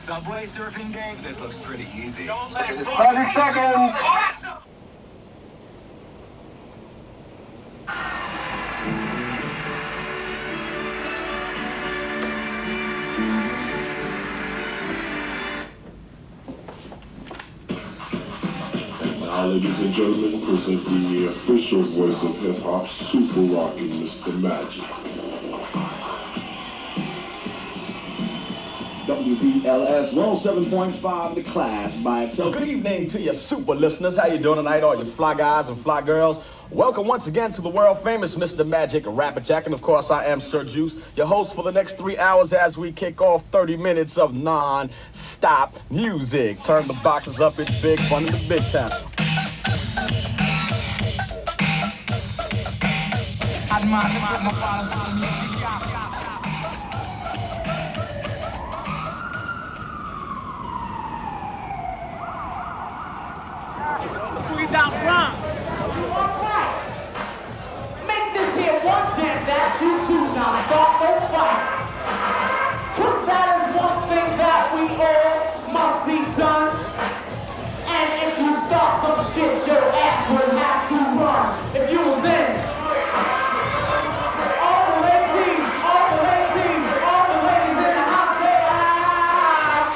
Subway surfing game? This looks pretty easy. 30 seconds. Now, ladies and gentlemen, presenting the official voice of hip-hop, super rocking Mr. Magic. WBLS 107.5, the class by itself. Good evening to you super listeners. How you doing tonight, all you fly guys and fly girls? Welcome once again to the world famous Mr. Magic Rapper Jack. And of course, I am Sir Juice, your host for the next 3 hours as we kick off 30 minutes of non-stop music. Turn the boxes up, it's big fun in the big town. Down front. Make this here one chant that you do not start no fight. Cause that is one thing that we all must see done. And if you start some shit, your ass will have to run. If you was in all the ladies, all the ladies, all the ladies in the house say ah, say ah.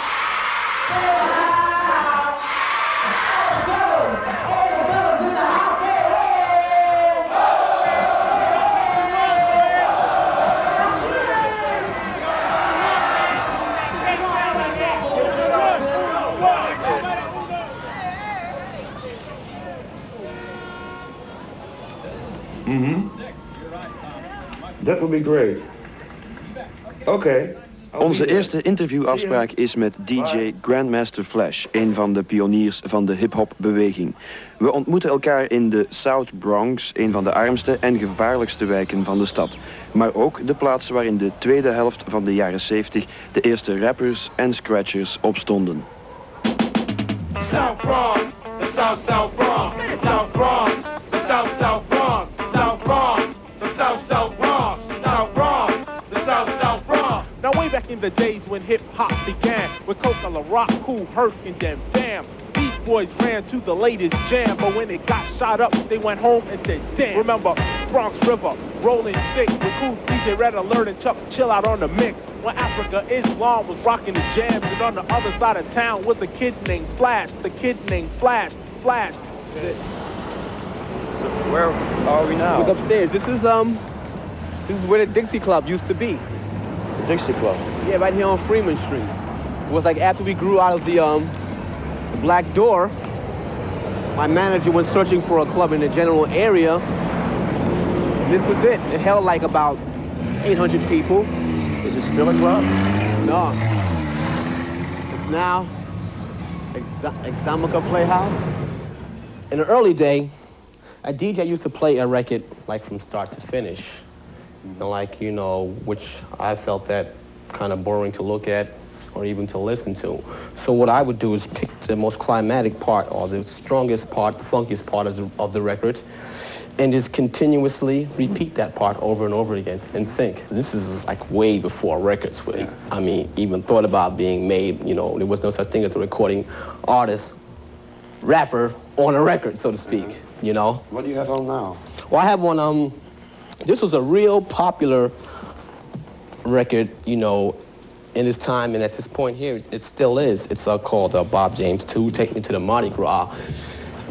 That would be great. Okay. Onze eerste interviewafspraak is met DJ Grandmaster Flash, een van de pioniers van de hip-hop beweging. We ontmoeten elkaar in de South Bronx, een van de armste en gevaarlijkste wijken van de stad. Maar ook de plaats waar in de tweede helft van de jaren 70 de eerste rappers en scratchers opstonden. South Bronx, the South Bronx, South Bronx, the South Bronx, South Bronx, the South Bronx, South Bronx, the South Bronx. Now way back in the days when hip-hop began, with Coca La Rock, Kool Herc, and them Bam, these boys ran to the latest jam, but when it got shot up, they went home and said, damn. Remember Bronx River, rolling thick, with cool DJ Red Alert and Chuck Chill out on the mix. When Africa Islam was rocking the jams, and on the other side of town was a kid named Flash, the kid named Flash. So where are we now? Look upstairs. This is where the Dixie Club used to be. The Dixie Club. Yeah, right here on Freeman Street. It was like after we grew out of the Black Door, my manager was searching for a club in the general area. This was it. It held like about 800 people. Is it still a club? No. It's now Examica Playhouse. In the early day, a DJ used to play a record like from start to finish. And like, you know, which I felt that kind of boring to look at or even to listen to. So what I would do is pick the most climatic part or the strongest part, the funkiest part of the record, and just continuously repeat that part over and over again and sync. So this is like way before records were, I mean, even thought about being made. You know, there was no such thing as a recording artist, rapper on a record, so to speak, you know? What do you have on now? Well, I have one, this was a real popular record, you know, in its time, and at this point here, it still is. It's called Bob James 2, Take Me to the Mardi Gras.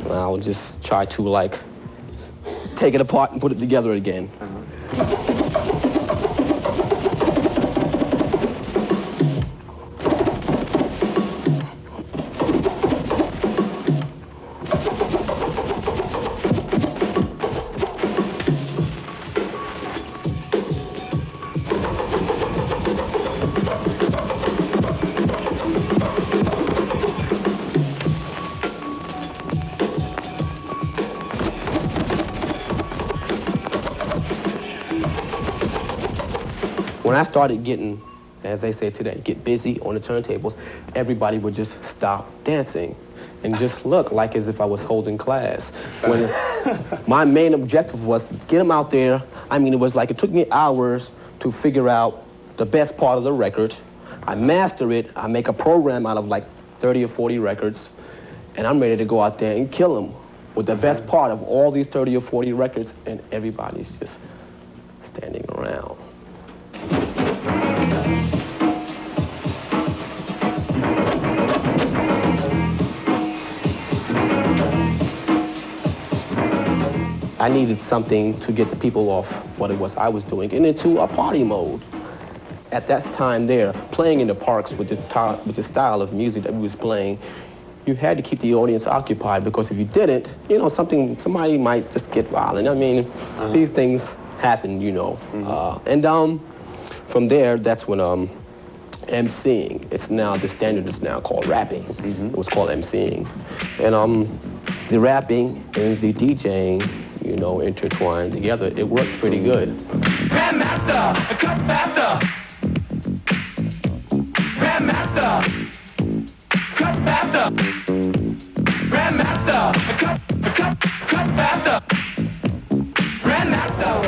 And I'll just try to, like, take it apart and put it together again. When I started getting, as they say today, get busy on the turntables, everybody would just stop dancing and just look like as if I was holding class. When my main objective was to get them out there. I mean, it was like it took me hours to figure out the best part of the record. I master it. I make a program out of like 30 or 40 records, and I'm ready to go out there and kill them with the best part of all these 30 or 40 records, and everybody's just standing around. I needed something to get the people off what it was I was doing and into a party mode. At that time there, playing in the parks with the style of music that we was playing, you had to keep the audience occupied, because if you didn't, you know, somebody might just get violent. I mean, these things happen, you know. From there, that's when MCing. It's now, the standard is now called rapping. It was called MCing. And the rapping and the DJing, you know, intertwined together. It worked pretty good. Grandmaster, cut faster. Grandmaster, cut faster. Grandmaster, cut faster. Grandmaster.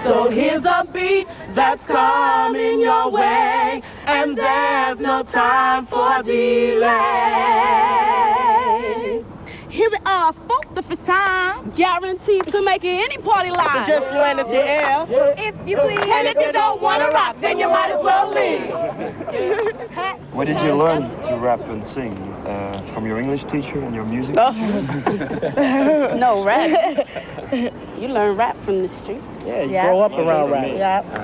So here's a beat that's coming your way, and there's no time for delay. Here we are, folks, the first time, guaranteed to make it any party live. So just land at your air, If you please. and if you don't want to rock, then you might as well leave. Where did you learn to rap and sing? From your English teacher and your music teacher? No, rap. You learn rap from the street. Yeah, you grow up around rap. Yeah.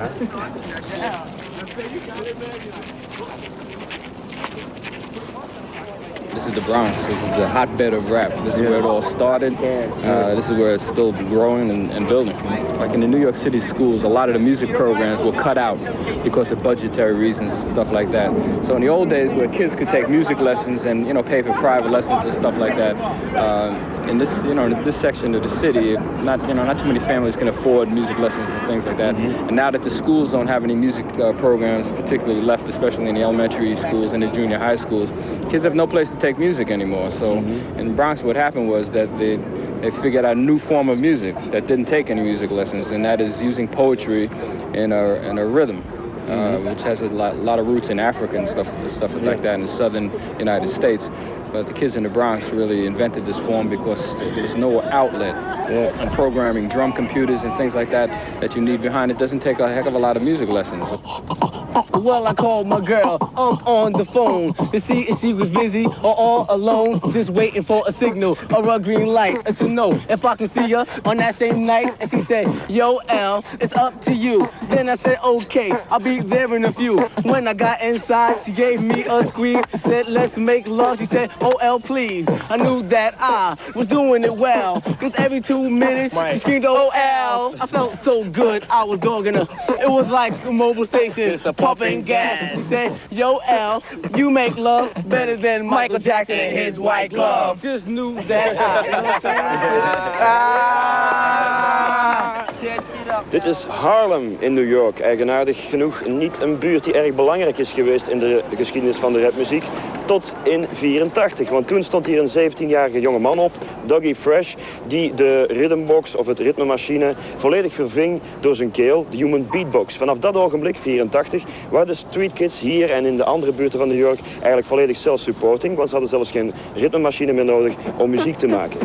This is the Bronx. This is the hotbed of rap. This is where it all started. This is where it's still growing and building. Like in the New York City schools, a lot of the music programs were cut out because of budgetary reasons, stuff like that. So in the old days, where kids could take music lessons and, you know, pay for private lessons and stuff like that, in this, you know, in this section of the city, not too many families can afford music lessons and things like that. And now that the schools don't have any music programs, particularly left, especially in the elementary schools and the junior high schools, kids have no place to take music anymore. So in the Bronx, what happened was that they figured out a new form of music that didn't take any music lessons, and that is using poetry in a rhythm, which has a lot of roots in Africa and stuff like that in the southern United States. But the kids in the Bronx really invented this form because there was no outlet. And programming drum computers and things like that you need behind it doesn't take a heck of a lot of music lessons. Well, I called my girl, I'm on the phone to see if she was busy or all alone, just waiting for a signal or a green light to know if I can see her on that same night. And she said, yo, L, it's up to you. Then I said, okay, I'll be there in a few. When I got inside, she gave me a squeeze, said, let's make love. She said, oh, L, please. I knew that I was doing it well, cause every 2 minutes, she screamed, oh, L. I felt so good, I was dogging her. It was like a mobile station, pumping gas. She said, yo, L, you make love better than Michael Jackson and his white glove. Just knew that Dit is Harlem in New York. Eigenaardig genoeg niet een buurt die erg belangrijk is geweest in de geschiedenis van de rapmuziek. Tot in 84, want toen stond hier een 17-jarige jongeman op, Dougie Fresh, die de rhythmbox of het ritmemachine volledig verving door zijn keel, de human beatbox. Vanaf dat ogenblik, 84, waren de street kids hier en in de andere buurten van New York eigenlijk volledig self-supporting, want ze hadden zelfs geen ritmemachine meer nodig om muziek te maken.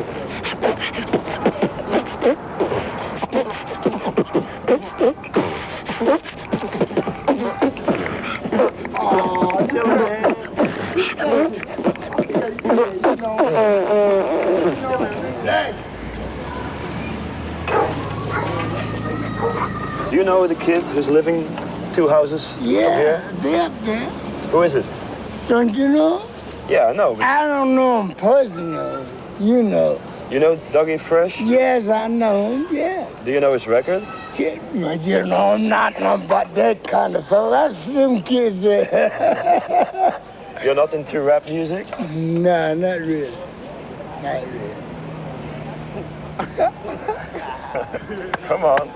Do you know the kid who's living 2 houses up here? They're up there. Who is it? Don't you know? Yeah, I know. I don't know him personally. You know. You know Dougie Fresh? Yes, I know him, yeah. Do you know his records? You know, I'm not about that kind of fellow. That's them kids. You're not into rap music? No, not really. Not really. Come on.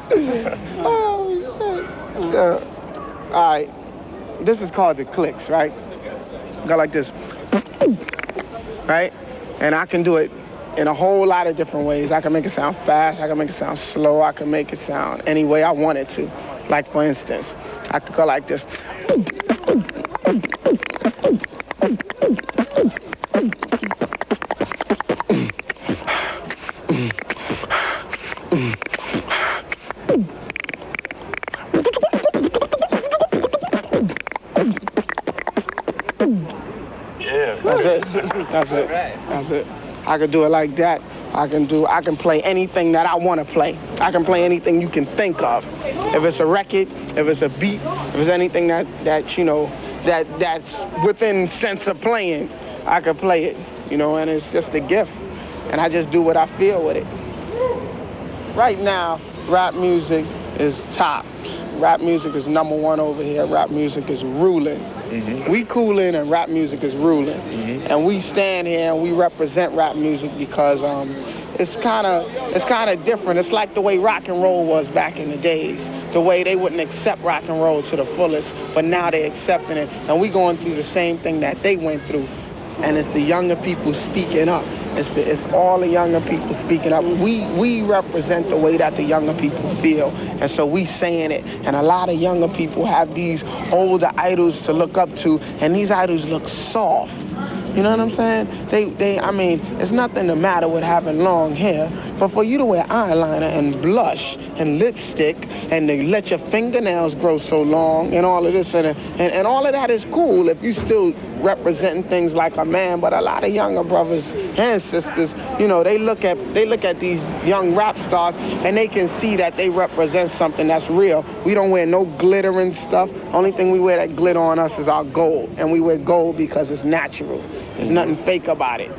Oh, shit. All right, this is called the clicks, right? Go like this, right? And I can do it in a whole lot of different ways. I can make it sound fast, I can make it sound slow, I can make it sound any way I want it to. Like for instance, I could go like this. That's it. That's it. I can do it like that. I can play anything that I want to play. I can play anything you can think of. If it's a record, if it's a beat, if it's anything that you know, that's within sense of playing, I can play it, you know, and it's just a gift. And I just do what I feel with it. Right now, rap music is tops. Rap music is #1 over here. Rap music is ruling. Mm-hmm. We coolin' and rap music is ruling. Mm-hmm. And we stand here and we represent rap music because it's kind of different. It's like the way rock and roll was back in the days. The way they wouldn't accept rock and roll to the fullest, but now they're accepting it. And we going through the same thing that they went through. And it's the younger people speaking up. It's all the younger people speaking up. We represent the way that the younger people feel, and so we saying it. And a lot of younger people have these older idols to look up to, and these idols look soft. You know what I'm saying? I mean, it's nothing the matter with having long hair, but for you to wear eyeliner and blush and lipstick and to let your fingernails grow so long and all of this and all of that is cool if you still representing things like a man. But a lot of younger brothers and sisters, you know, they look at these young rap stars and they can see that they represent something that's real. We don't wear no glittering stuff. Only thing we wear that glitter on us is our gold, and we wear gold because it's natural. There's nothing fake about it.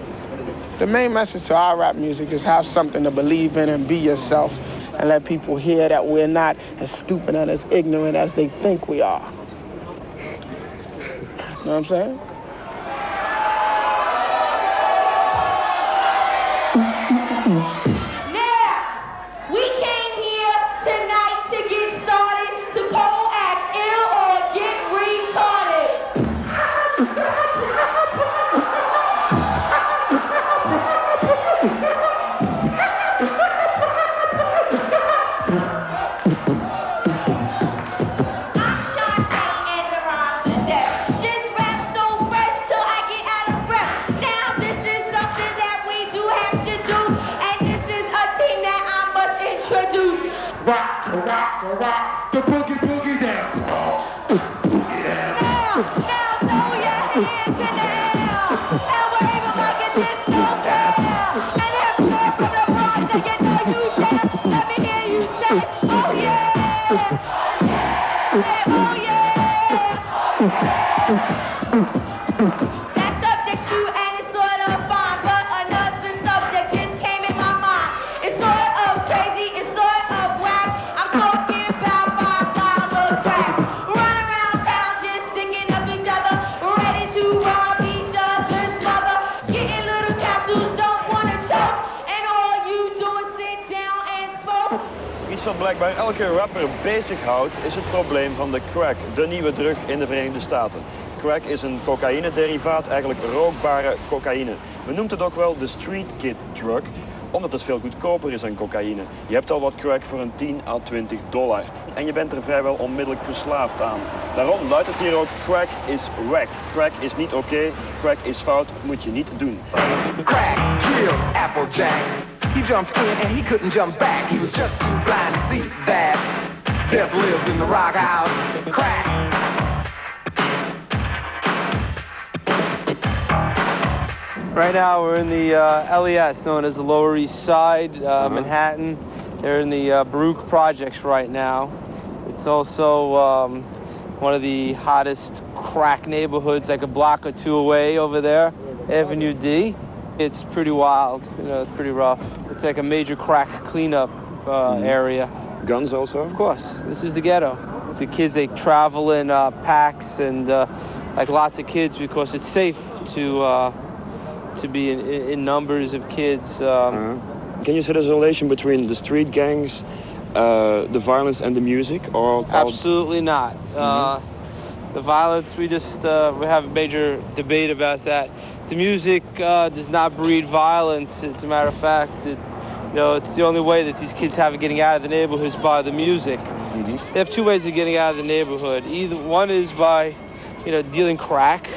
The main message to our rap music is have something to believe in and be yourself, and let people hear that we're not as stupid and as ignorant as they think we are. You know what I'm saying? Now, we came here tonight to get started, to go act ill or get retarded. Rock, the boogie down. Now, throw your hands in the air and wave them like a disco bell. And if you're from the Bronx and you know you down, let me hear you say, oh yeah, oh yeah. That subject's you and it's sort of fine, but another subject just came in my mind. It's sort of crazy, it's sort of whack. I'm talking about $5 cracks. Run around town just sticking up each other, ready to rob each other's mother. Getting little capsules, don't wanna choke, and all you do is sit down and smoke. Iets wat blijkbaar elke rapper bezighoudt is het probleem van de crack, de nieuwe drug in de Verenigde Staten. Crack is een cocaïne-derivaat, eigenlijk rookbare cocaïne. Men noemt het ook wel de street kid drug, omdat het veel goedkoper is dan cocaïne. Je hebt al wat crack voor een $10 à $20 en je bent er vrijwel onmiddellijk verslaafd aan. Daarom luidt het hier ook, crack is wack. Crack is niet oké, crack is fout, moet je niet doen. Crack killed Applejack. He jumped in and he couldn't jump back. He was just too blind to see that death lives in the rock house. Crack. Right now we're in the LES, known as the Lower East Side, Manhattan. They're in the Baruch projects right now. It's also one of the hottest crack neighborhoods, like a block or two away over there, Avenue D. It's pretty wild, you know, it's pretty rough. It's like a major crack cleanup area. Guns also? Of course, this is the ghetto. The kids, they travel in packs and like lots of kids because it's safe to be in numbers of kids. Can you see there's a relation between the street gangs the violence and the music, or absolutely not. The violence, we have a major debate about that. The music does not breed violence. As a matter of fact, it's the only way that these kids have of getting out of the neighborhood is by the music. They have two ways of getting out of the neighborhood. Either one is by, dealing crack,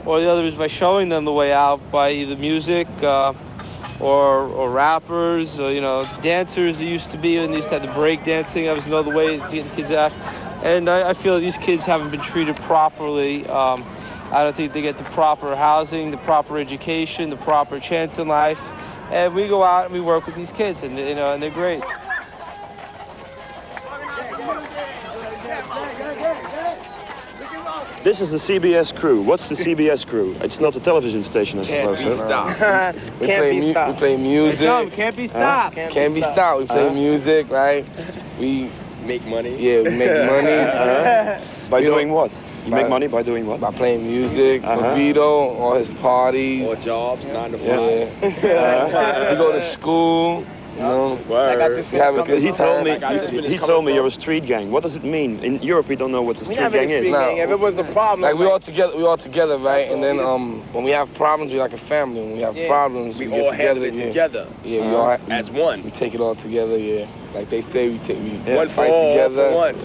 or the other is by showing them the way out by either music or rappers, or, dancers. There used to be, and they used to have the break dancing. That was another way to get the kids out. And I feel that these kids haven't been treated properly. I don't think they get the proper housing, the proper education, the proper chance in life. And we go out and we work with these kids, and and they're great. This is the CBS crew. What's the CBS crew? It's not a television station, I suppose. Can't be stopped. We play music. Can't be stopped. Can't be stopped. We play music, right? We make money. Yeah, we make money. By doing what? You make money by doing what? By playing music, Vito, all his parties. Or jobs, 9 to 5. We go to school. He told me you're a street gang. What does it mean? In Europe, we don't know what a street gang is. If it was a problem, like we all together, right? And then when we have problems, we like a family. When we have problems, we all get handle together. it together. Yeah, we all as one. We take it all together. Yeah, like they say, we one fight for all, together. For one.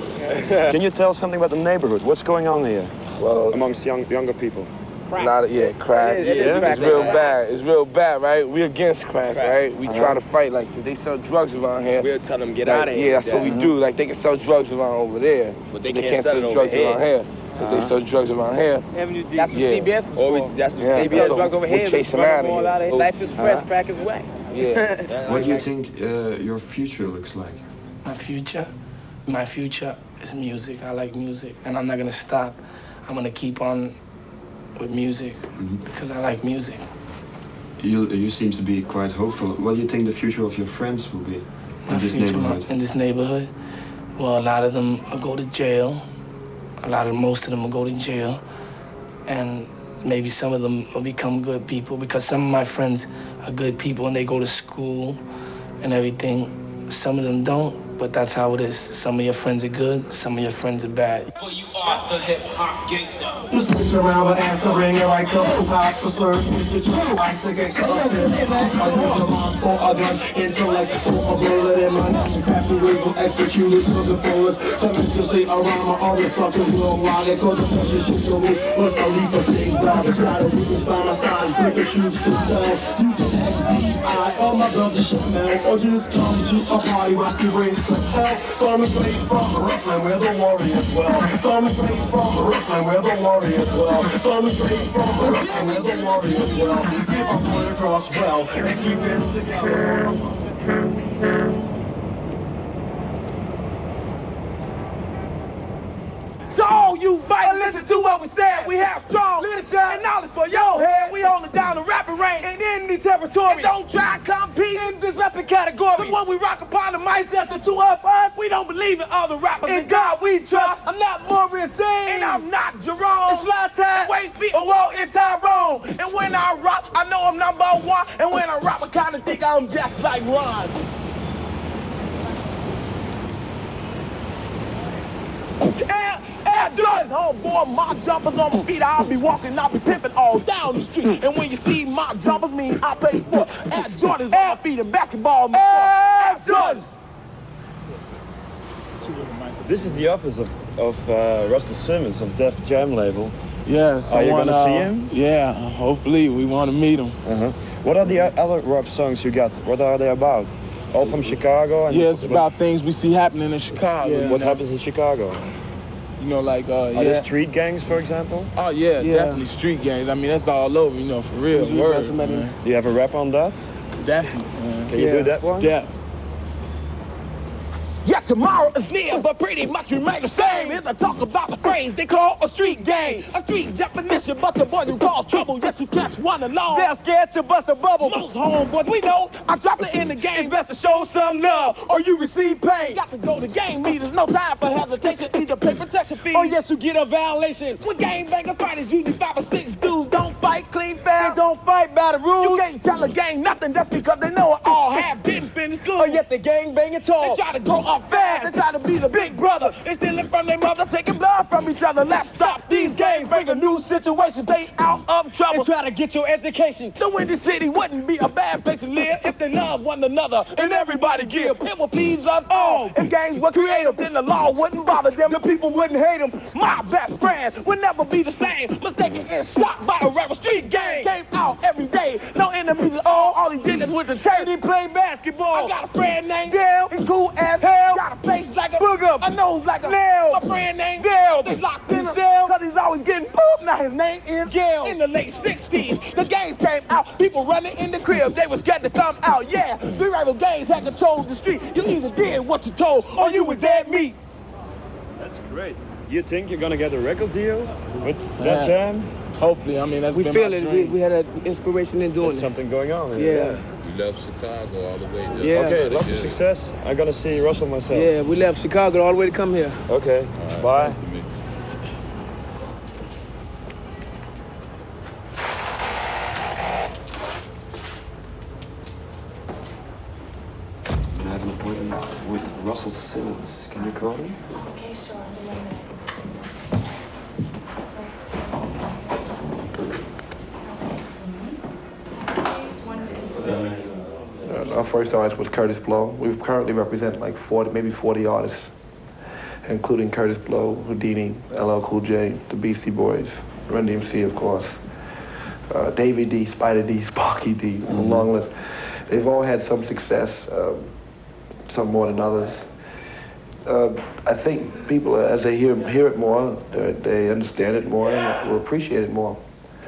Can you tell something about the neighborhood? What's going on here? Well, amongst younger people. Crack. Crack. It's real bad. It's real bad, right? We're against crack, right? We try to fight. Like, they sell drugs around here. We'll tell them get out of here. Yeah, that's what we do. Like, they can sell drugs around over there, but they can't sell drugs around here. But they sell drugs around here. That's what CBS is for. That's what CBS drugs over here. We chase them out of here. Life is fresh, crack is wet. Yeah. What do you think your future looks like? My future is music. I like music, and I'm not gonna stop. I'm gonna keep on with music because I like music. You seem to be quite hopeful. What do you think the future of your friends will be in this neighborhood? In this neighborhood, well, a lot of them will go to jail. Most of them will go to jail, and maybe some of them will become good people because some of my friends are good people and they go to school and everything. Some of them don't. But that's how it is. Some of your friends are good, some of your friends are bad. But you are the hip-hop gangster. Just bitch around but answering it right to the top for certain. Is it true? Like the gangster up there. I use a mind for a gun. Intellect for a bullet in my name. Crafty ways will execute it to the fullest. Coming to say a rhyme or other suckers will lie. They call the pressure shit to me. What's the leaf of big garbage? Try to read this by my side. Pick and choose to tell. You can FBI all my brothers shit man. Or just come to a party rock your brains. Farming straight from Brooklyn where the warriors dwell. Farming straight from Brooklyn where the warriors dwell. Farming straight from Brooklyn where the warriors dwell. Keep our point across well and keep it together. So you might listen to what we said. We have strong literature and knowledge for your head. We hold it down the rapping range in any territory. And don't try to compete in this rapping category. But when we rock upon the mic, just the two of us, we don't believe in other rappers. In God we trust. I'm not Maurice Dean. And I'm not Jerome. It's Lata, Waste Beat, or Walt and Tyrone. And when I rock, I know I'm number one. And when I rap, I kinda think I'm just like Ron. Air Jordans, homeboy, my jumpers on my feet. I'll be walking, I'll be pimping all down the street. And when you see my jumpers, mean I play sports. Air Jordans on my feet and basketball. Air Jordans. This is the office of Russell Simmons of Def Jam label. Yeah, are you gonna see him? Yeah, hopefully we want to meet him. What are the other rap songs you got? What are they about? All from Chicago? And yeah, it's about things we see happening in Chicago. Yeah, what happens in Chicago? You know, like, Are there street gangs, for example? Oh, yeah, definitely street gangs. I mean, that's all over, you know, for real. Word, man. Do you have a rap on that? Definitely, man. Can you do that one? Yeah. Yeah, tomorrow is near, but pretty much remain the same. As I talk about the phrase they call a street gang. A street definition, but the boys who cause trouble, yet you catch one alone. They're scared to bust a bubble. Most homeboys we know, I dropped it in the game. Best to show some love, or you receive pain. Got to go to game meters, no time for hesitation. Either pay protection fees, or yes, you get a violation. When gangbangers fighters, usually 5 or 6 dudes don't fight clean fair. They don't fight by the rules. You can't tell a gang nothing just because they know it all have been finished. to school, or yet they gang banging tall. They try to grow up fast, they try to be the big brother. They stealing from their mother, taking blood from each other. Let's stop these gangs, bring a new situation. Stay out of trouble and try to get your education. The Windy City wouldn't be a bad place to live if they love one another and everybody give. It will please us all. If gangs were creative, then the law wouldn't bother them. The people wouldn't hate them. My best friends would never be the same. Mistaken and shot by a rebel street gang. Came out every day, no enemies at all. All he did is went to church. He played basketball. I got a friend named Dale. He's cool as hell. Got a face like a booger, a nose like a snail. My friend named Dale. They locked in a cell cause he's always getting pooped. Now his name is Gail. In the late 60s, the gangs came out. People running in the crib. They was scared to come out. Yeah, three rival gangs had control of the street. You either did what you told or you was dead meat. That's great. You think you're gonna get a record deal with that jam? Hopefully, I mean, that's been feel my it. dream. We had an inspiration in doing There's it. something going on. Yeah. We left Chicago all the way down. Yeah. Okay, lots of success. I'm gonna see Russell myself. Yeah, we left Chicago all the way to come here. Okay, bye. Nice to meet you. I have an appointment with Russell Simmons. Can you call him? Okay, sure. Our first artist was Curtis Blow. We currently represent like 40 artists, including Curtis Blow, Houdini, LL Cool J, the Beastie Boys, Run DMC, of course, Davey D, Spider D, Sparky D, a long list. They've all had some success, some more than others. I think people, as they hear it more, they understand it more and will appreciate it more.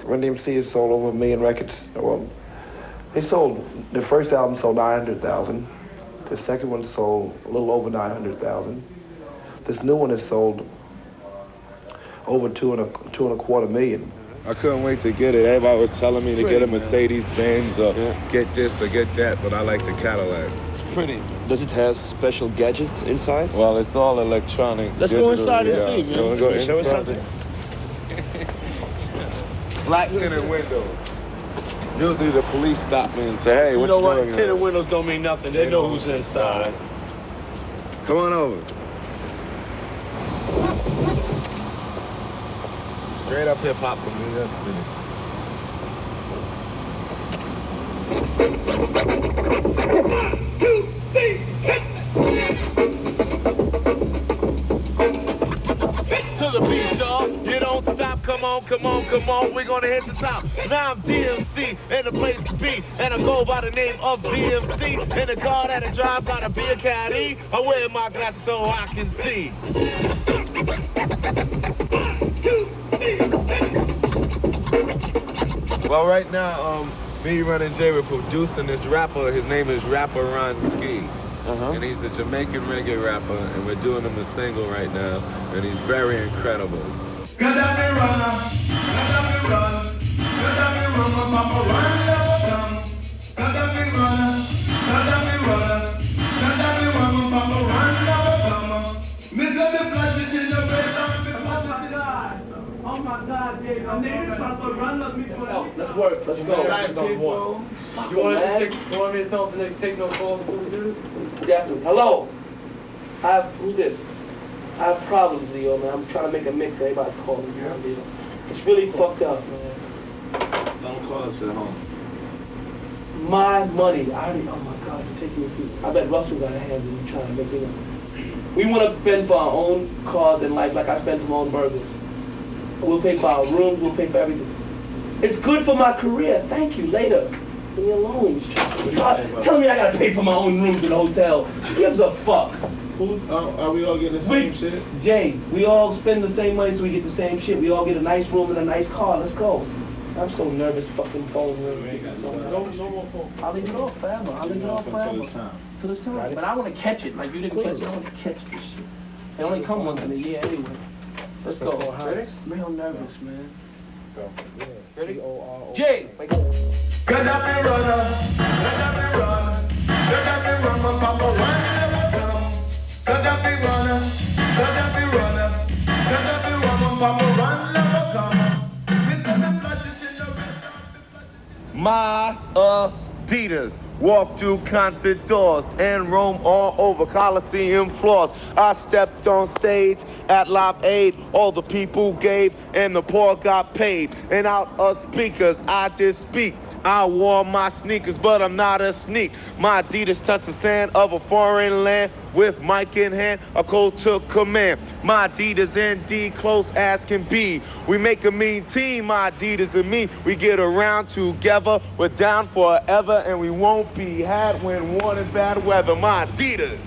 Run DMC has sold over 1 million records. Well, the first album sold 900,000. The second one sold a little over 900,000. This new one has sold over 2.25 million. I couldn't wait to get it. Everybody was telling me to get a Mercedes-Benz or get this or get that, but I like the Cadillac. It's pretty. Does it have special gadgets inside? Well, it's all electronic. Let's go inside and yeah. see, man. You want to go Show us inside? something. Black tinted window. Usually the police stop me and say, hey, what you know what? doing here? Tinted windows don't mean nothing. They know who's inside. Come on over. Straight up hip hop from New York To the beat, y'all. You don't stop. Come on, come on, come on. We're gonna hit the top. Now I'm DMC and the place to be. And I go by the name of DMC. And the car that I drive gotta be a caddy. I wear my glasses so I can see. Well, right now, me, Run, and Jay, we're producing this rapper. His name is Rapper Ron Ski. And he's a Jamaican reggae rapper, and we're doing him a single right now, and he's very incredible. Oh my God, Jay, Let's work. Let's go. You want me to tell them to take no calls? Definitely. Hello. Who's this? I have problems, Leo, man. I'm trying to make a mix. Everybody's calling me. Leo. It's really fucked up, man. Don't call us at home. My money. Oh my God, you're taking me through. I bet Russell got a hand in trying to make it up. We want to spend for our own cars in life like I spend for my own burgers. We'll pay for our rooms, we'll pay for everything. It's good for my career. Thank you. Later. Leave me alone. Tell me I gotta pay for my own rooms in the hotel. Who gives a fuck? Are we all getting the same shit? Jay, we all spend the same money so we get the same shit. We all get a nice room and a nice car. Let's go. I'm so nervous. Fucking phone ring. No more phone. I'll leave it off forever. Till it's time. But I want to catch it. Like you didn't catch it. I want to catch this shit. They only come once in a year anyway. Let's go. Ready? Real nervous, man. Ready? Jay! Wake up. My Adidas. Walk through concert doors and roam all over Coliseum floors. I stepped on stage at Live Aid. All the people gave and the poor got paid. And out of speakers, I did speak. I wore my sneakers, but I'm not a sneak. My Adidas touched the sand of a foreign land. With mic in hand, a code took command. My Adidas indeed close as can be. We make a mean team, my Adidas and me. We get around together, we're down forever, and we won't be had when worn in bad weather. My Adidas.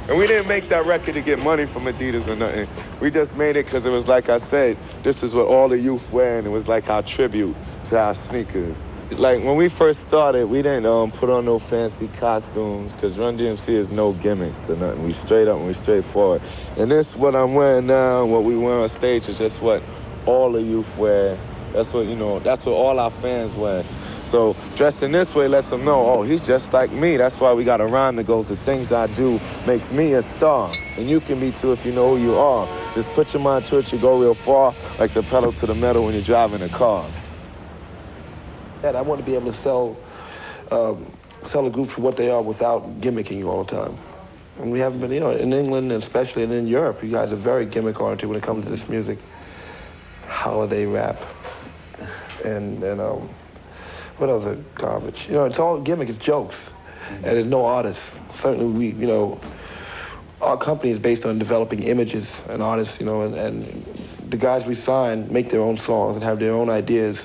And we didn't make that record to get money from Adidas or nothing. We just made it because it was like I said, this is what all the youth wear, and it was like our tribute to our sneakers. Like when we first started, we didn't put on no fancy costumes because Run DMC is no gimmicks or nothing. We straight up and we straightforward. And this, what I'm wearing now, what we wear on stage is just what all the youth wear. That's what, you know, that's what all our fans wear. So dressing this way lets them know, oh, he's just like me. That's why we got a rhyme that goes, the things I do makes me a star. And you can be too if you know who you are. Just put your mind to it, you go real far, like the pedal to the metal when you're driving a car. I want to be able to sell a group for what they are without gimmicking you all the time. And we haven't been, you know, in England and especially in Europe, you guys are very gimmick-oriented when it comes to this music. Holiday rap and what other garbage? You know, it's all gimmick, it's jokes. And there's no artists. Certainly we, you know, our company is based on developing images and artists, you know, and the guys we sign make their own songs and have their own ideas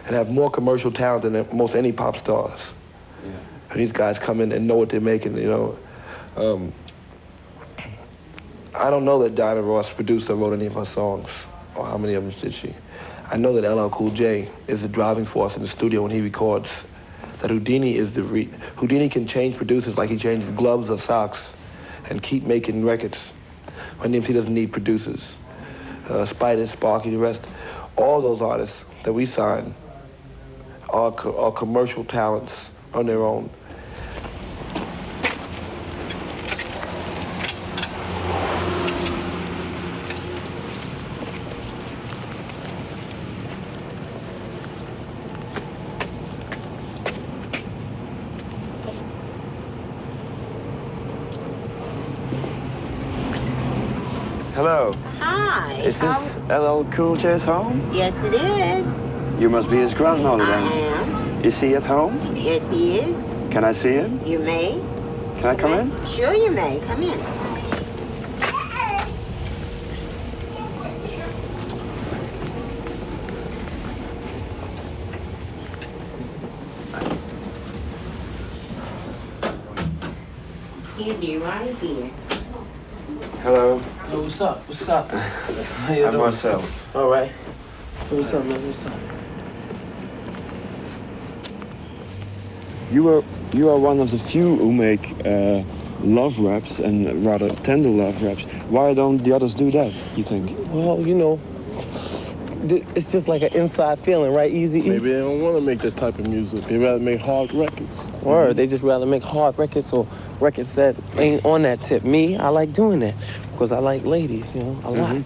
and have more commercial talent than most any pop stars. Yeah. And these guys come in and know what they're making, you know. I don't know that Diana Ross produced or wrote any of her songs, or how many of them did she. I know that LL Cool J is the driving force in the studio when he records. That Houdini is Houdini can change producers like he changes gloves or socks and keep making records. Run DMC doesn't need producers. Spider, Sparky, the rest, all those artists that we sign are commercial talents on their own. Hello. Hi. Is this LL Cool J's home? Yes, it is. You must be his grandmother then. I am. Is he at home? Yes, he is. Can I see him? You may. Can I come in? Sure you may. Come in. Here, dear, right here. Hello. Yo, what's up? What's up? How you I'm doing? Marcel. All right. What's up, man? What's up? You are one of the few who make love raps and rather tender love raps. Why don't the others do that, you think? Well, you know, it's just like an inside feeling, right, Easy? Maybe they don't want to make that type of music. They rather make hard records. Or they just rather make hard records or records that ain't on that tip. Me, I like doing that because I like ladies, you know, a lot.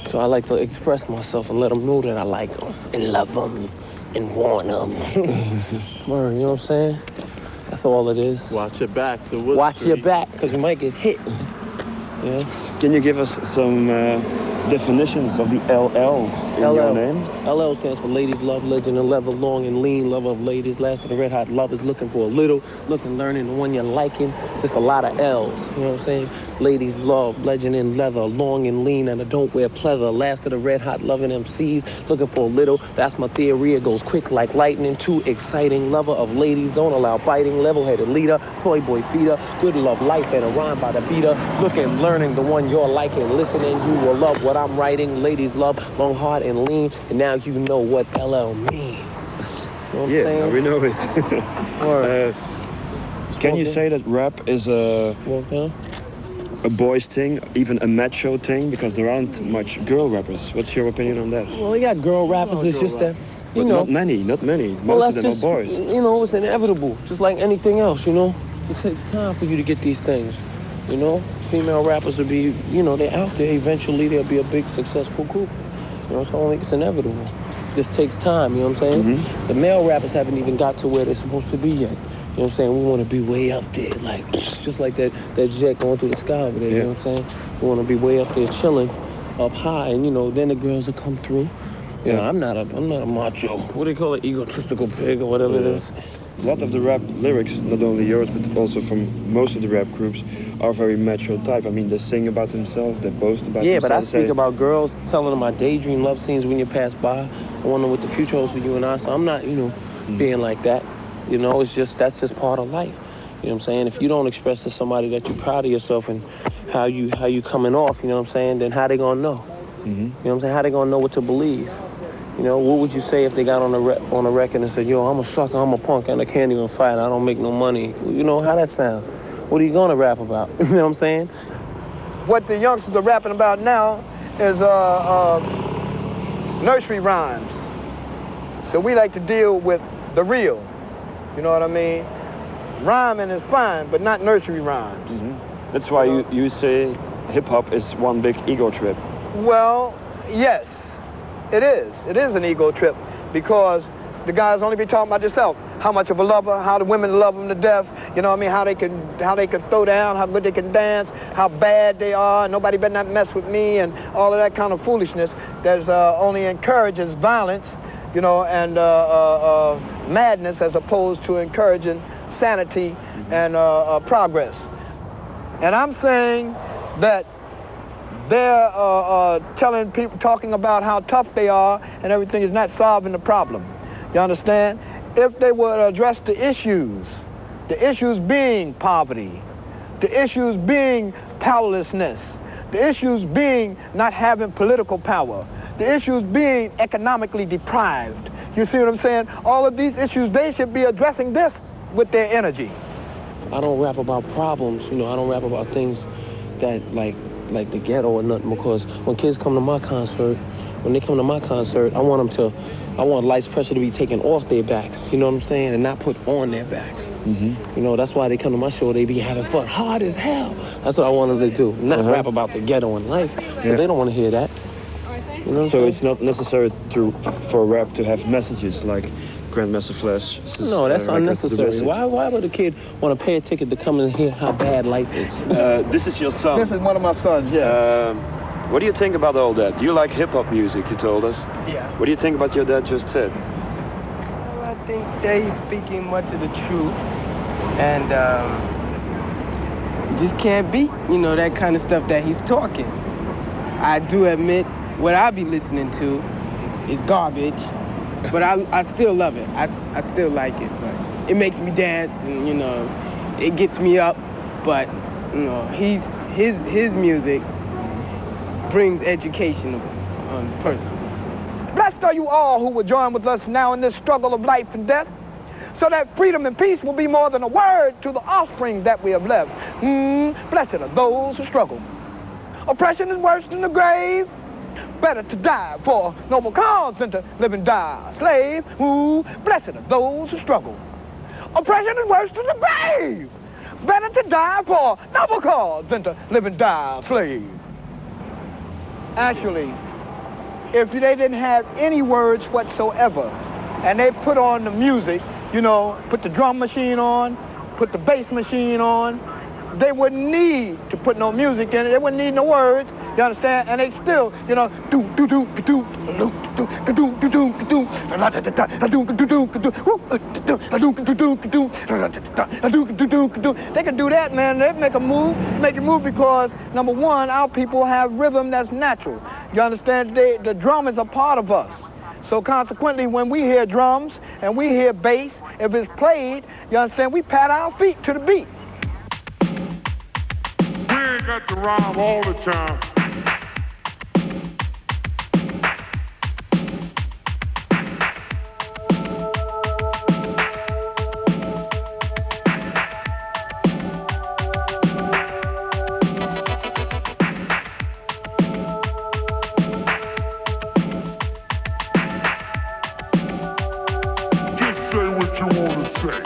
So I like to express myself and let them know that I like them and love them and want them. Word, you know what I'm saying? That's all it is. Watch your back. So watch your back because you might get hit. Yeah. Can you give us some definitions of the LLs in your name? LL stands for Ladies Love, Legend and Leather, Long and Lean, Love of Ladies, Last of the Red Hot Lovers, Looking for a Little, Looking, Learning, the one you're liking. Just a lot of L's, you know what I'm saying? Ladies Love, Legend and Leather, Long and Lean, and I don't wear pleather, Last of the Red Hot Loving MCs, Looking for a Little. That's my theory. It goes quick like lightning, too exciting, lover of ladies, don't allow biting, level-headed leader, toy boy feeder, good love life and a rhyme by the beater, looking, learning, the one you're liking, listening, you will love what I'm writing. Ladies love, long, hard, and lean, and now you know what LL means. You know what I'm saying? We know it. Can you say that rap is a boys thing, even a macho thing? Because there aren't much girl rappers. What's your opinion on that? Well, you got girl rappers, it's just that, you but know. not many. Well, Most of them just, are boys. You know, it's inevitable, just like anything else, you know. It takes time for you to get these things, you know. Female rappers will be, you know, they're out there. Eventually, they'll be a big, successful group. You know, so I think it's inevitable. this takes time, you know what I'm saying? The male rappers haven't even got to where they're supposed to be yet. You know what I'm saying? We want to be way up there, like, just like that jet going through the sky over there, you know what I'm saying? We want to be way up there chilling, up high, and, you know, then the girls will come through. You know, I'm not a macho, what do they call it, egotistical pig or whatever it is. A lot of the rap lyrics, not only yours, but also from most of the rap groups, are very macho type. I mean, they sing about themselves, they boast about themselves. Yeah, but I speak about girls telling them my daydream love scenes when you pass by. I wonder what the future holds for you and I. So I'm not, you know, being like that. You know, it's just, that's just part of life. You know what I'm saying? If you don't express to somebody that you're proud of yourself and how you coming off, you know what I'm saying, then how they gonna know? You know what I'm saying? How they gonna know what to believe? You know, what would you say if they got on a record and said, yo, I'm a sucker, I'm a punk, and I can't even fight, I don't make no money. You know, how that sound? What are you gonna rap about? You know what I'm saying? What the youngsters are rapping about now is nursery rhymes. So we like to deal with the real. You know what I mean? Rhyming is fine, but not nursery rhymes. That's why you say hip-hop is one big ego trip. Well, yes, it is. It is an ego trip because the guys only be talking about themselves. How much of a lover, how the women love them to death, you know what I mean, how they can throw down, how good they can dance, how bad they are, nobody better not mess with me, and all of that kind of foolishness that only encourages violence, you know, and madness as opposed to encouraging sanity and progress. And I'm saying that they're telling people, talking about how tough they are and everything is not solving the problem. You understand? If they would address the issues being poverty, the issues being powerlessness, the issues being not having political power, the issues being economically deprived. You see what I'm saying? All of these issues, they should be addressing this with their energy. I don't rap about problems, you know, I don't rap about things that like the ghetto or nothing, because when kids come to my concert, I want life's pressure to be taken off their backs, you know what I'm saying, and not put on their backs. You know, that's why they come to my show, they be having fun, hard as hell. That's what I want them to do, not rap about the ghetto and life, but they don't want to hear that. You know so it's not necessary for rap to have messages like Grandmaster Flash. No, that's unnecessary. Why would a kid want to pay a ticket to come and hear how bad life is? This is your son. This is one of my sons, yeah. What do you think about all that? Do you like hip-hop music, you told us? Yeah. What do you think about what your dad just said? Well, I think that he's speaking much of the truth, and you just can't beat, you know, that kind of stuff that he's talking. I do admit what I be listening to is garbage, but I still love it. I still like it, but it makes me dance, and, you know, it gets me up, but, you know, his music brings education on the person. Blessed are you all who will join with us now in this struggle of life and death, so that freedom and peace will be more than a word to the offspring that we have left. Blessed are those who struggle. Oppression is worse than the grave. Better to die for noble cause than to live and die a slave. Blessed are those who struggle. Oppression is worse than the grave. Better to die for noble cause than to live and die a slave. Actually, if they didn't have any words whatsoever, and they put on the music, you know, put the drum machine on, put the bass machine on, they wouldn't need to put no music in it. They wouldn't need no words. You understand? And they still, you know, they can do that, man. They make it move because, number one, our people have rhythm that's natural. You understand? The drum is a part of us. So consequently, when we hear drums and we hear bass, if it's played, you understand, we pat our feet to the beat. We ain't got to rhyme all the time. Just say what you want to say.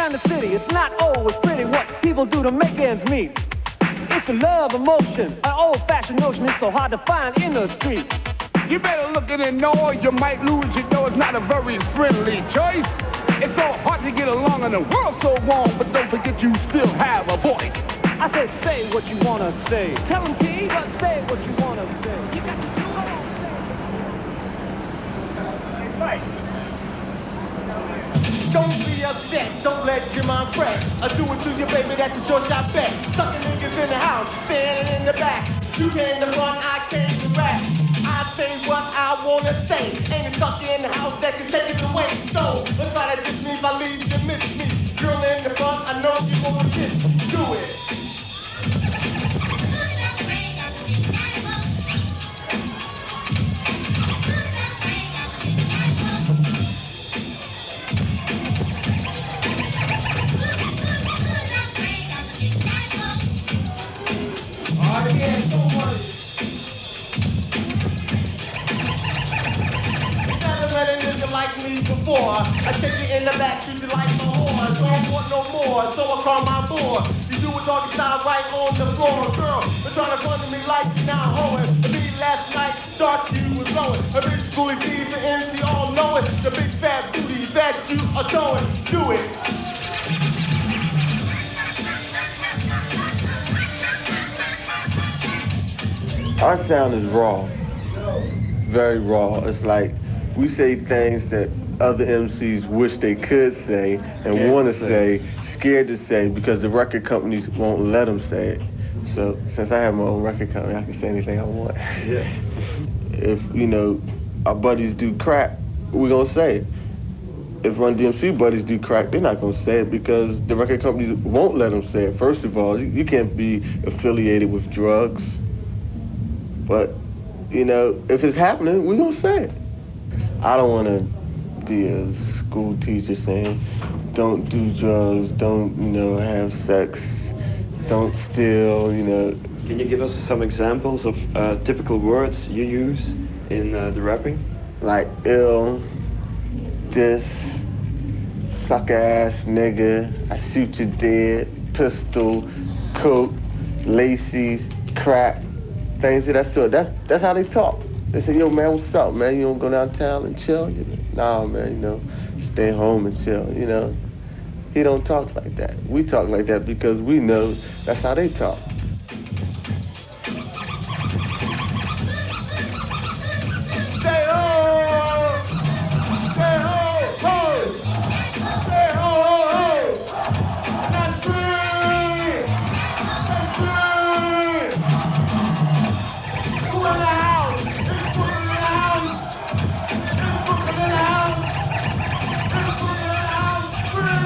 around the city. It's not always pretty what people do to make ends meet. It's a love emotion, an old-fashioned notion. It's so hard to find in the streets. You better look at it and know you might lose. You know it's not a very friendly choice. It's so hard to get along and the world's so wrong, but don't forget you still have a voice. I said say what you wanna say. Tell them T, but say what you wanna say. You got to do what I'm saying. Right. Don't be upset, don't let your mind fret. I do it to you, baby, that's a short shot bet. Sucking niggas in the house, standing in the back. You came to run, I came to rap. I say what I wanna say. Ain't a sucker in the house that can take it away. So, let's try to diss me if I leave you miss me. Girl in the front, I know you wanna kiss. Do it. Like me before, I take you in the back, treat you like my horn. So I want no more, so I call my boy. You do it doggy style right on the floor, girl. They're trying to run to me like you now hoeing. The beat last night, start you was blowing. A big schoolie D's and N's, all know it. The big fat booty that you are showing. Do it. Our sound is raw, very raw. It's like we say things that other MCs wish they could say and want to say, scared to say, because the record companies won't let them say it. So since I have my own record company, I can say anything I want. Yeah. If, you know, our buddies do crack, we're gonna say it. If Run DMC buddies do crack, they're not gonna say it because the record companies won't let them say it. First of all, you can't be affiliated with drugs. But, you know, if it's happening, we're gonna say it. I don't want to be a school teacher saying, don't do drugs, don't, you know, have sex, don't steal, you know. Can you give us some examples of typical words you use in the rapping? Like ill, this, suck ass nigga, I shoot you dead, pistol, coke, laces, crack, things of that sort. That's how they talk. They say, yo, man, what's up, man? You don't go downtown and chill? Nah, man, you know, stay home and chill, you know. He don't talk like that. We talk like that because we know that's how they talk. Stay home! Stay home! Ho! Stay home! Ho! That's free! That's free! Who in the house? It's Brooklyn in the house! It's Brooklyn in the house! It's Brooklyn in the house! Free!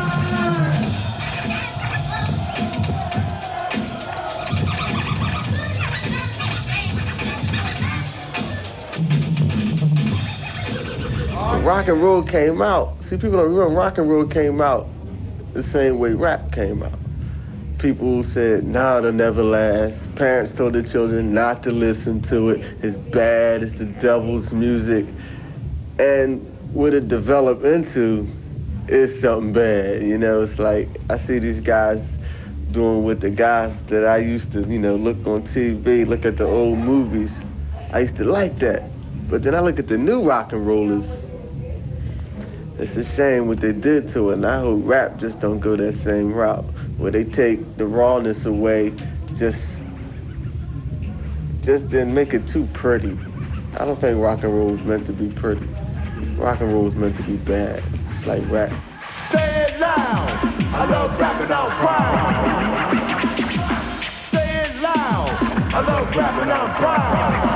Rock and roll came out. See, people don't remember rock and roll came out the same way rap came out. People said, nah, it'll never last. Parents told their children not to listen to it. It's bad, it's the devil's music. And what it developed into is something bad. You know, it's like, I see these guys doing what the guys that I used to, you know, look on TV, look at the old movies. I used to like that. But then I look at the new rock and rollers. It's a shame what they did to it, and I hope rap just don't go that same route, where they take the rawness away, just didn't make it too pretty. I don't think rock and roll was meant to be pretty. Rock and roll was meant to be bad. It's like rap. Say it loud! I love rapping out proud! Say it loud! I love rapping out proud!